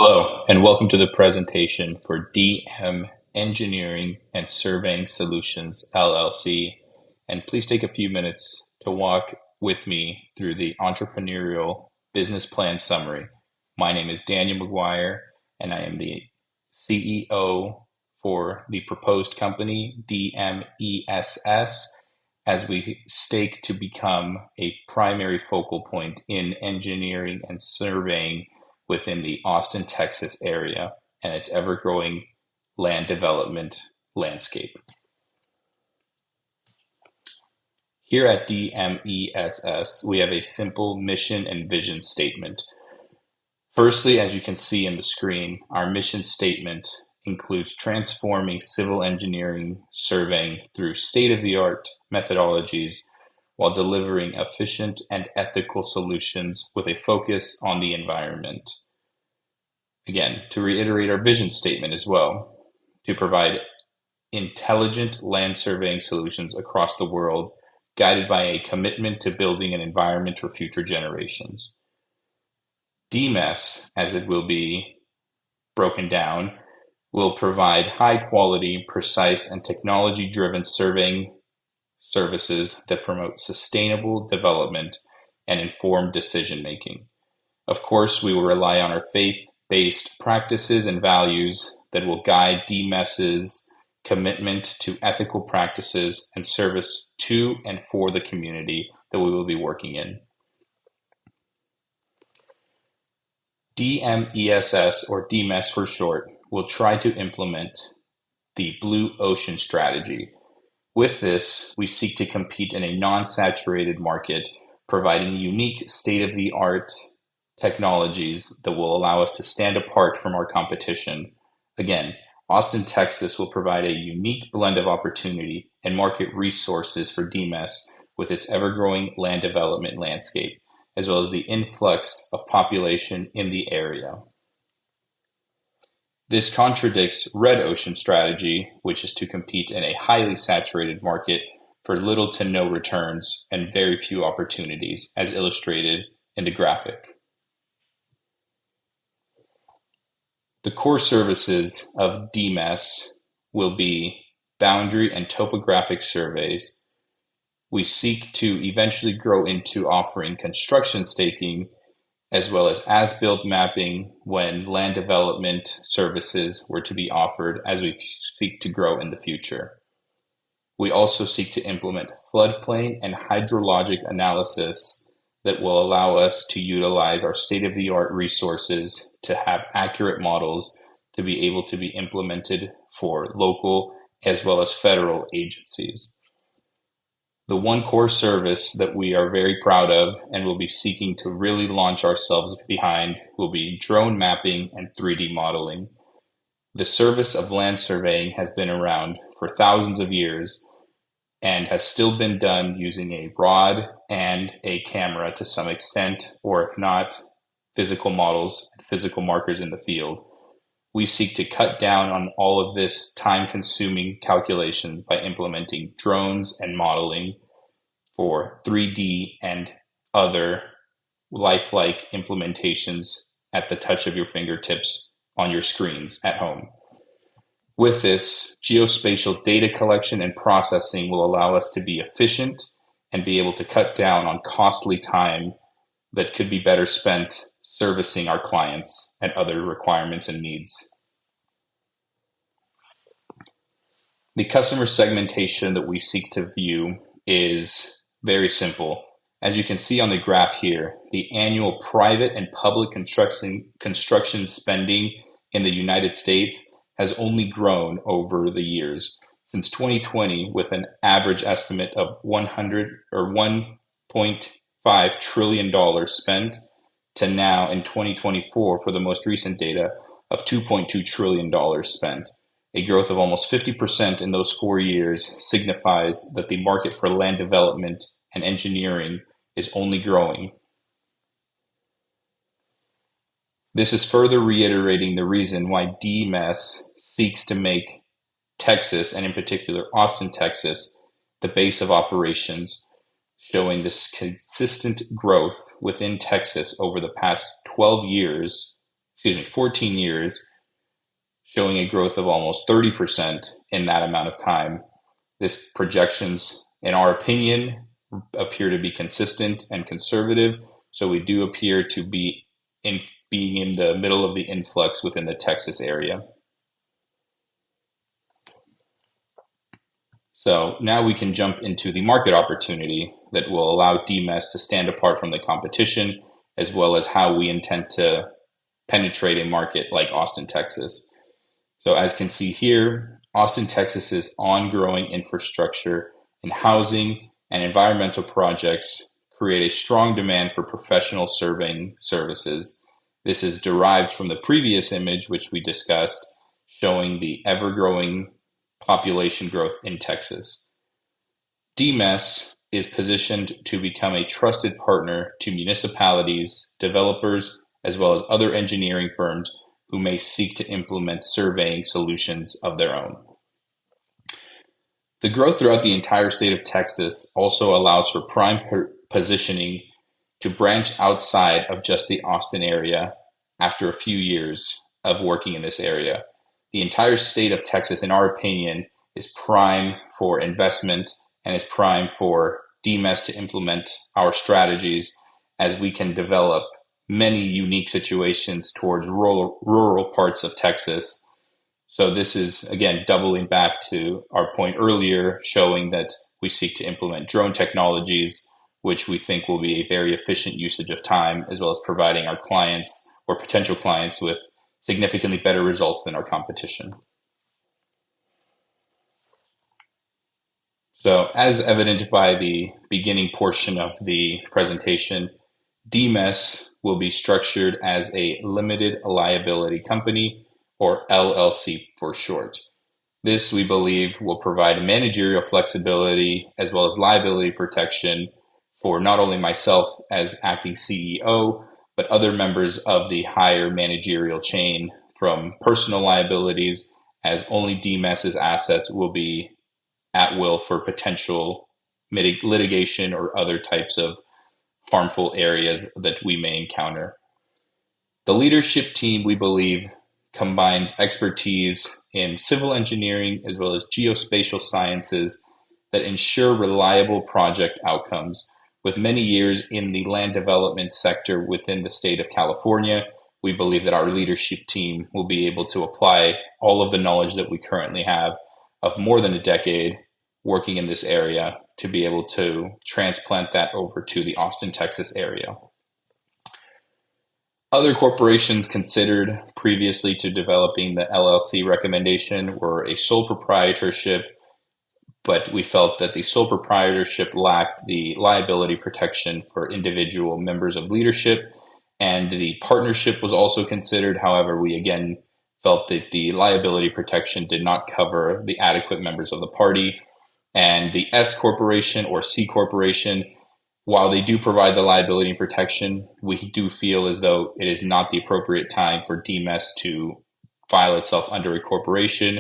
Hello, and welcome to the presentation for DM Engineering and Surveying Solutions, LLC. And please take a few minutes to walk with me through the entrepreneurial business plan summary. My name is Daniel McGuire, and I am the CEO for the proposed company, DMESS, as we stake to become a primary focal point in engineering and surveying within the Austin, Texas area and its ever-growing land development landscape. Here at DMESS, we have a simple mission and vision statement. Firstly, as you can see in the screen, our mission statement includes transforming civil engineering surveying through state-of-the-art methodologies while delivering efficient and ethical solutions with a focus on the environment. Again, to reiterate our vision statement as well, to provide intelligent land surveying solutions across the world, guided by a commitment to building an environment for future generations. DMESS, as it will be broken down, will provide high-quality, precise, and technology-driven surveying services that promote sustainable development and informed decision-making. Of course, we will rely on our faith-based practices and values that will guide DMESS's commitment to ethical practices and service to and for the community that we will be working in. DMESS, or DMESS for short, will try to implement the Blue Ocean Strategy. With this, we seek to compete in a non-saturated market, providing unique state-of-the-art technologies that will allow us to stand apart from our competition. Again, Austin, Texas will provide a unique blend of opportunity and market resources for DMESS with its ever-growing land development landscape, as well as the influx of population in the area. This contradicts Red Ocean Strategy, which is to compete in a highly saturated market for little to no returns and very few opportunities, as illustrated in the graphic. The core services of DMESS will be boundary and topographic surveys. We seek to eventually grow into offering construction staking as well as-built mapping when land development services were to be offered as we seek to grow in the future. We also seek to implement floodplain and hydrologic analysis that will allow us to utilize our state-of-the-art resources to have accurate models to be able to be implemented for local as well as federal agencies. The one core service that we are very proud of and will be seeking to really launch ourselves behind will be drone mapping and 3D modeling. The service of land surveying has been around for thousands of years and has still been done using a rod and a camera to some extent, or if not, physical models and physical markers in the field. We seek to cut down on all of this time-consuming calculations by implementing drones and modeling for 3D and other lifelike implementations at the touch of your fingertips on your screens at home. With this, geospatial data collection and processing will allow us to be efficient and be able to cut down on costly time that could be better spent servicing our clients and other requirements and needs. The customer segmentation that we seek to view is very simple. As you can see on the graph here, the annual private and public construction spending in the United States has only grown over the years. Since 2020, with an average estimate of $1.5 trillion spent, to now in 2024 for the most recent data of $2.2 trillion spent. A growth of almost 50% in those 4 years signifies that the market for land development and engineering is only growing. This is further reiterating the reason why DMESS seeks to make Texas, and in particular Austin, Texas, the base of operations, showing this consistent growth within Texas over the past 12 years 14 years, showing a growth of almost 30% in that amount of time. This projections, in our opinion, appear to be consistent and conservative. So we do appear to be being in the middle of the influx within the Texas area. So now we can jump into the market opportunity that will allow DMESS to stand apart from the competition, as well as how we intend to penetrate a market like Austin, Texas. So as you can see here, Austin, Texas's ongoing infrastructure in housing and environmental projects create a strong demand for professional surveying services. This is derived from the previous image, which we discussed, showing the ever-growing population growth in Texas. DMESS is positioned to become a trusted partner to municipalities, developers, as well as other engineering firms who may seek to implement surveying solutions of their own. The growth throughout the entire state of Texas also allows for prime positioning to branch outside of just the Austin area after a few years of working in this area. The entire state of Texas, in our opinion, is prime for investment and is prime for DMESS to implement our strategies, as we can develop many unique situations towards rural parts of Texas. So this is, again, doubling back to our point earlier, showing that we seek to implement drone technologies, which we think will be a very efficient usage of time, as well as providing our clients or potential clients with significantly better results than our competition. So as evident by the beginning portion of the presentation, DMESS will be structured as a limited liability company, or LLC for short. This, we believe, will provide managerial flexibility as well as liability protection for not only myself as acting CEO, but other members of the higher managerial chain, from personal liabilities, as only DMESS's assets will be at will for potential litigation or other types of harmful areas that we may encounter. The leadership team, we believe, combines expertise in civil engineering as well as geospatial sciences that ensure reliable project outcomes. With many years in the land development sector within the state of California, we believe that our leadership team will be able to apply all of the knowledge that we currently have of more than a decade working in this area to be able to transplant that over to the Austin, Texas area. Other corporations considered previously to developing the LLC recommendation were a sole proprietorship, but we felt that the sole proprietorship lacked the liability protection for individual members of leadership, and the partnership was also considered. However, we again felt that the liability protection did not cover the adequate members of the party. And the S corporation or C corporation, while they do provide the liability protection, we do feel as though it is not the appropriate time for DMESS to file itself under a corporation.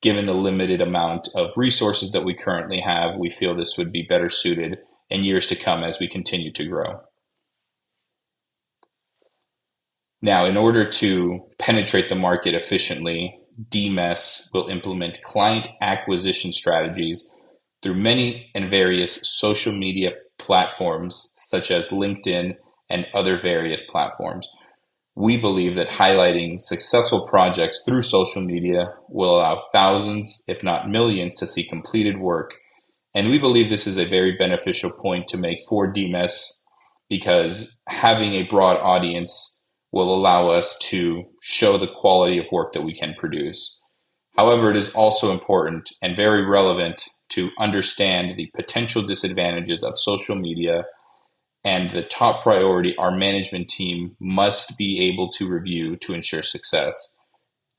Given the limited amount of resources that we currently have, we feel this would be better suited in years to come as we continue to grow. Now, in order to penetrate the market efficiently, DMESS will implement client acquisition strategies through many and various social media platforms, such as LinkedIn and other various platforms. We believe that highlighting successful projects through social media will allow thousands, if not millions, to see completed work. And we believe this is a very beneficial point to make for DMESS, because having a broad audience will allow us to show the quality of work that we can produce. However, it is also important and very relevant to understand the potential disadvantages of social media, and the top priority our management team must be able to review to ensure success.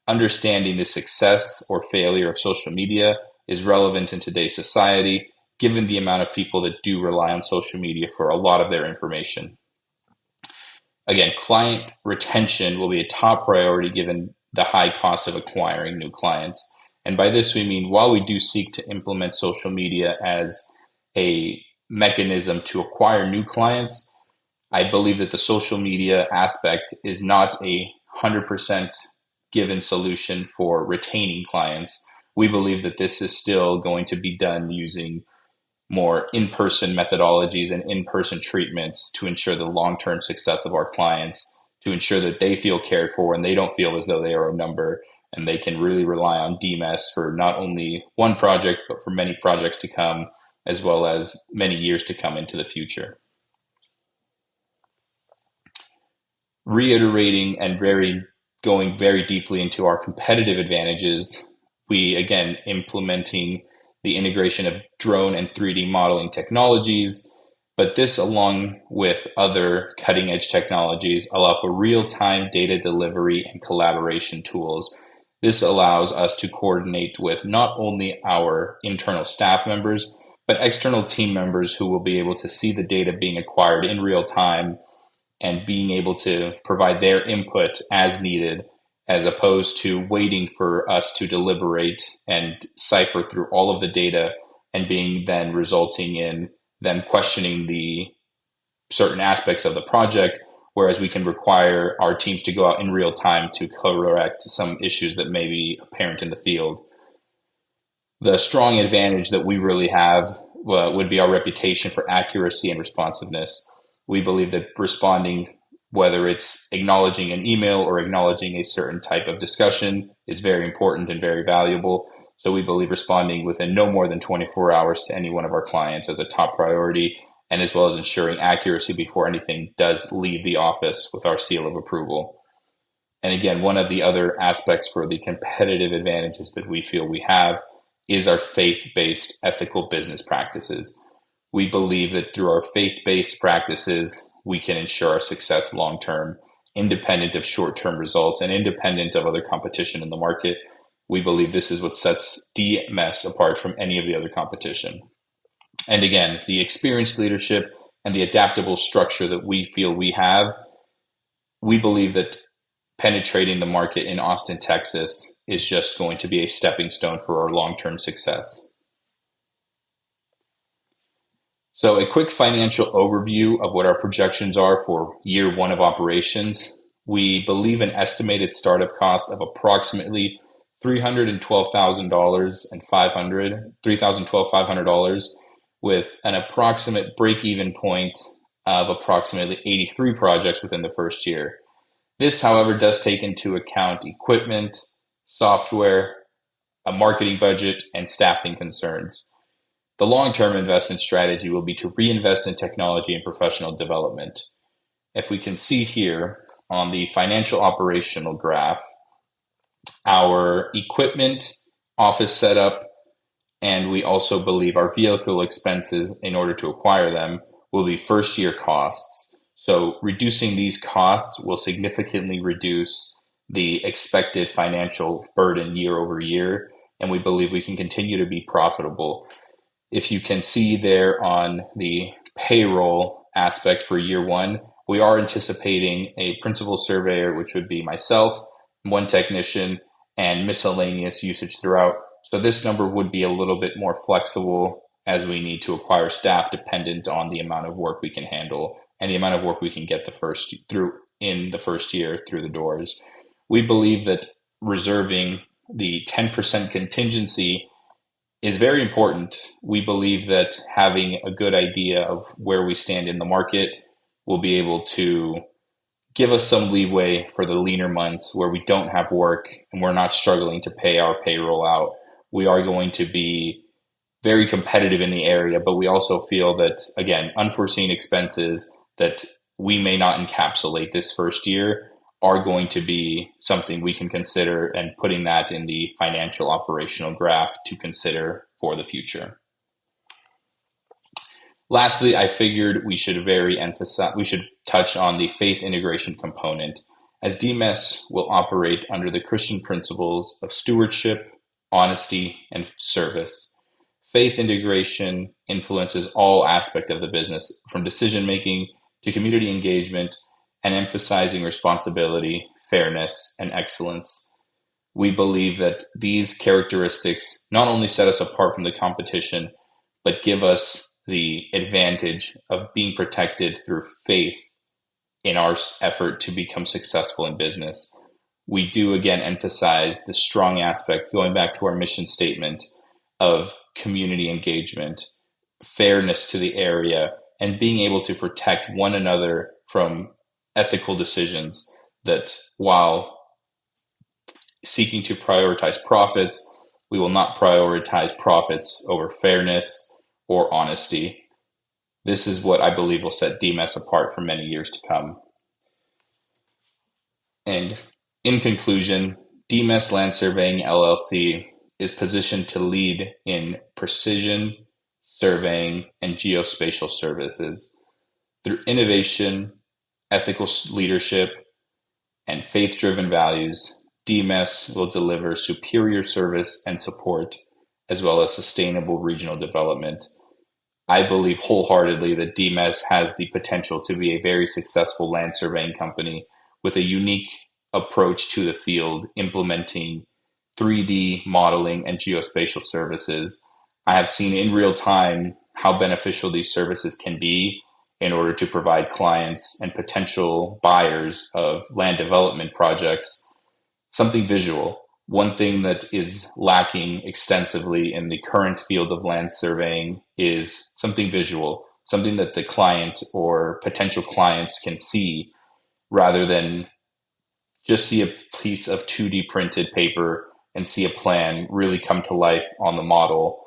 Understanding the success or failure of social media is relevant in today's society, given the amount of people that do rely on social media for a lot of their information. Again, client retention will be a top priority given the high cost of acquiring new clients. And by this, we mean while we do seek to implement social media as a mechanism to acquire new clients, I believe that the social media aspect is not a 100% given solution for retaining clients. We believe that this is still going to be done using more in-person methodologies and in-person treatments to ensure the long-term success of our clients, to ensure that they feel cared for and they don't feel as though they are a number, and they can really rely on DMESS for not only one project, but for many projects to come, as well as many years to come into the future. Reiterating and going very deeply into our competitive advantages, we again implementing the integration of drone and 3D modeling technologies, but this along with other cutting edge technologies allow for real-time data delivery and collaboration tools. This allows us to coordinate with not only our internal staff members, but external team members who will be able to see the data being acquired in real time and being able to provide their input as needed, as opposed to waiting for us to deliberate and cipher through all of the data and being then resulting in them questioning the certain aspects of the project, whereas we can require our teams to go out in real time to correct some issues that may be apparent in the field. The strong advantage that we really have would be our reputation for accuracy and responsiveness. We believe that responding, whether it's acknowledging an email or acknowledging a certain type of discussion, is very important and very valuable. So we believe responding within no more than 24 hours to any one of our clients as a top priority, and as well as ensuring accuracy before anything does leave the office with our seal of approval. And again, one of the other aspects for the competitive advantages that we feel we have is our faith-based ethical business practices. We believe that through our faith-based practices, we can ensure our success long-term, independent of short-term results and independent of other competition in the market. We believe this is what sets DMESS apart from any of the other competition. And again, the experienced leadership and the adaptable structure that we feel we have, we believe that penetrating the market in Austin, Texas is just going to be a stepping stone for our long-term success. So a quick financial overview of what our projections are for year one of operations. We believe an estimated startup cost of approximately $312,500 with an approximate break-even point of approximately 83 projects within the first year. This, however, does take into account equipment, software, a marketing budget, and staffing concerns. The long-term investment strategy will be to reinvest in technology and professional development. If we can see here on the financial operational graph, our equipment, office setup, and we also believe our vehicle expenses in order to acquire them will be first-year costs. So reducing these costs will significantly reduce the expected financial burden year over year, and we believe we can continue to be profitable. If you can see there on the payroll aspect for year one, we are anticipating a principal surveyor, which would be myself, one technician, and miscellaneous usage throughout. So this number would be a little bit more flexible as we need to acquire staff dependent on the amount of work we can handle and the amount of work we can get in the first year through the doors. We believe that reserving the 10% contingency is very important. We believe that having a good idea of where we stand in the market will be able to give us some leeway for the leaner months where we don't have work and we're not struggling to pay our payroll out. We are going to be very competitive in the area, but we also feel that, again, unforeseen expenses that we may not encapsulate this first year are going to be something we can consider, and putting that in the financial operational graph to consider for the future. Lastly, I figured we should touch on the faith integration component, as DMESS will operate under the Christian principles of stewardship, honesty, and service. Faith integration influences all aspects of the business, from decision-making to community engagement, and emphasizing responsibility, fairness, and excellence. We believe that these characteristics not only set us apart from the competition, but give us the advantage of being protected through faith in our effort to become successful in business. we do again emphasize the strong aspect, going back to our mission statement, of community engagement, fairness to the area, and being able to protect one another from ethical decisions that, while seeking to prioritize profits, we will not prioritize profits over fairness or honesty. This is what I believe will set DMESS apart for many years to come. And in conclusion, DMESS Land Surveying LLC is positioned to lead in precision surveying and geospatial services. Through innovation, ethical leadership, and faith-driven values, DMESS will deliver superior service and support, as well as sustainable regional development. I believe wholeheartedly that DMESS has the potential to be a very successful land surveying company with a unique approach to the field, implementing 3D modeling and geospatial services. I have seen in real time how beneficial these services can be in order to provide clients and potential buyers of land development projects something visual. One thing that is lacking extensively in the current field of land surveying is something visual, something that the client or potential clients can see rather than just see a piece of 2D printed paper and see a plan really come to life on the model.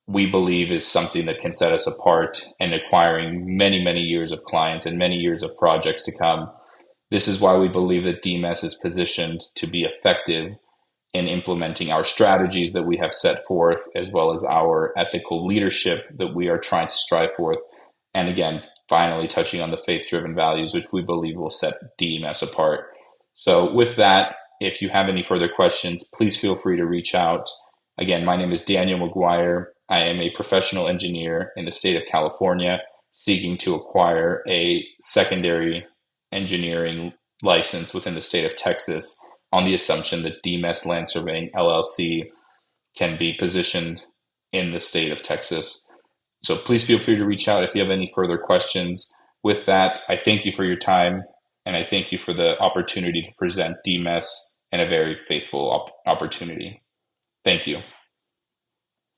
We believe is something that can set us apart and acquiring many, many years of clients and many years of projects to come. This is why we believe that DMESS is positioned to be effective in implementing our strategies that we have set forth, as well as our ethical leadership that we are trying to strive for. And again, finally touching on the faith-driven values, which we believe will set DMESS apart. So with that, if you have any further questions, please feel free to reach out. Again, my name is Daniel McGuire. I am a professional engineer in the state of California, seeking to acquire a secondary engineering license within the state of Texas on the assumption that DMESS Land Surveying LLC can be positioned in the state of Texas. So please feel free to reach out if you have any further questions. With that, I thank you for your time, and I thank you for the opportunity to present DMESS and a very faithful opportunity. Thank you.